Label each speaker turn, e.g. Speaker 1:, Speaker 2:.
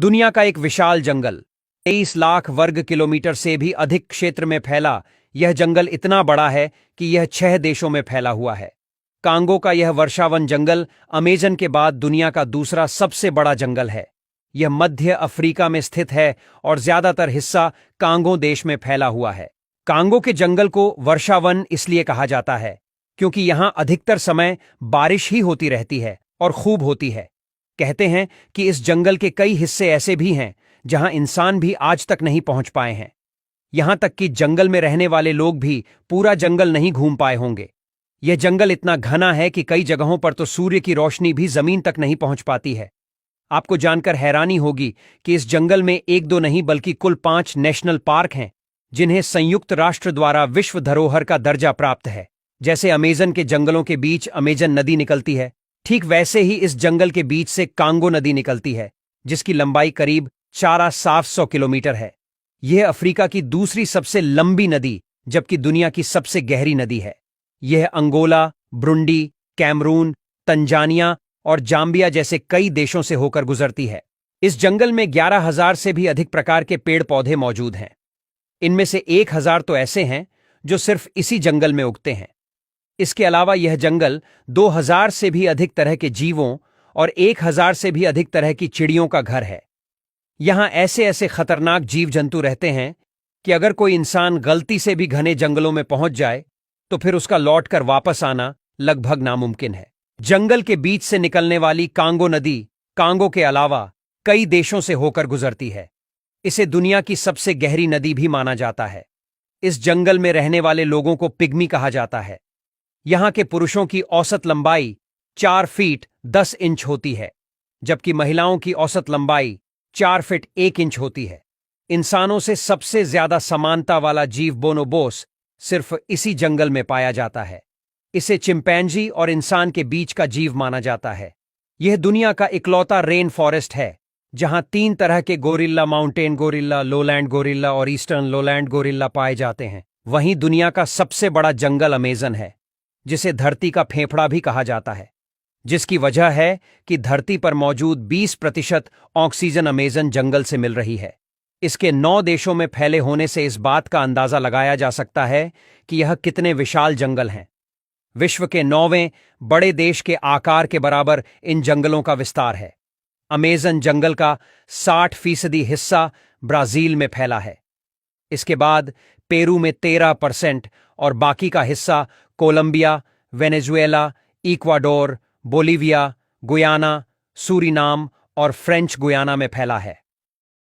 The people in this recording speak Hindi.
Speaker 1: दुनिया का एक विशाल जंगल 23 लाख वर्ग किलोमीटर से भी अधिक क्षेत्र में फैला यह जंगल इतना बड़ा है कि यह 6 देशों में फैला हुआ है। कांगो का यह वर्षावन जंगल अमेजन के बाद दुनिया का दूसरा सबसे बड़ा जंगल है। यह मध्य अफ्रीका में स्थित है और ज्यादातर हिस्सा कांगो देश में फैला हुआ है। कांगो के जंगल को वर्षावन इसलिए कहा जाता है क्योंकि यहां अधिकतर समय बारिश ही होती रहती है और खूब होती है। कहते हैं कि इस जंगल के कई हिस्से ऐसे भी हैं जहां इंसान भी आज तक नहीं पहुंच पाए हैं। यहां तक कि जंगल में रहने वाले लोग भी पूरा जंगल नहीं घूम पाए होंगे। यह जंगल इतना घना है कि कई जगहों पर तो सूर्य की रोशनी भी जमीन तक नहीं पहुंच पाती है। आपको जानकर हैरानी होगी कि इस जंगल में एक दो नहीं बल्कि कुल 5 नेशनल पार्क हैं जिन्हें संयुक्त राष्ट्र द्वारा विश्व धरोहर का दर्जा प्राप्त है। जैसे अमेजन के जंगलों के बीच अमेजन नदी निकलती है, ठीक वैसे ही इस जंगल के बीच से कांगो नदी निकलती है जिसकी लंबाई करीब 4700 किलोमीटर है। यह अफ्रीका की दूसरी सबसे लंबी नदी जबकि दुनिया की सबसे गहरी नदी है। यह अंगोला, ब्रुंडी, कैमरून, तंजानिया और जाम्बिया जैसे कई देशों से होकर गुजरती है। इस जंगल में 11,000 से भी अधिक प्रकार के पेड़ पौधे मौजूद हैं। इनमें से 1,000 तो ऐसे हैं जो सिर्फ इसी जंगल में उगते हैं। इसके अलावा यह जंगल 2,000 से भी अधिक तरह के जीवों और 1,000 से भी अधिक तरह की चिड़ियों का घर है। यहां ऐसे ऐसे खतरनाक जीव जंतु रहते हैं कि अगर कोई इंसान गलती से भी घने जंगलों में पहुंच जाए तो फिर उसका लौटकर वापस आना लगभग नामुमकिन है। जंगल के बीच से निकलने वाली कांगो नदी कांगो के अलावा कई देशों से होकर गुजरती है। इसे दुनिया की सबसे गहरी नदी भी माना जाता है। इस जंगल में रहने वाले लोगों को पिग्मी कहा जाता है। यहां के पुरुषों की औसत लंबाई 4 फीट 10 इंच होती है जबकि महिलाओं की औसत लंबाई 4 फीट 1 इंच होती है। इंसानों से सबसे ज्यादा समानता वाला जीव बोनोबोस सिर्फ इसी जंगल में पाया जाता है। इसे चिंपैंजी और इंसान के बीच का जीव माना जाता है। यह दुनिया का इकलौता रेन फॉरेस्ट है जहां 3 तरह के gorilla, mountain gorilla, lowland gorilla और ईस्टर्न लोलैंड गोरिल्ला पाए जाते हैं। वहीं दुनिया का सबसे बड़ा जंगल अमेजन है जिसे धरती का फेफड़ा भी कहा जाता है, जिसकी वजह है कि धरती पर मौजूद 20% ऑक्सीजन अमेजन जंगल से मिल रही है। इसके 9 देशों में फैले होने से इस बात का अंदाजा लगाया जा सकता है कि यह कितने विशाल जंगल हैं। विश्व के 9वें बड़े देश के आकार के बराबर इन जंगलों का विस्तार है। अमेजन जंगल का 60% हिस्सा ब्राजील में फैला है। इसके बाद पेरू में 13% और बाकी का हिस्सा Colombia, Venezuela, Ecuador, Bolivia, Guyana, Suriname और फ्रेंच गुयाना में फैला है।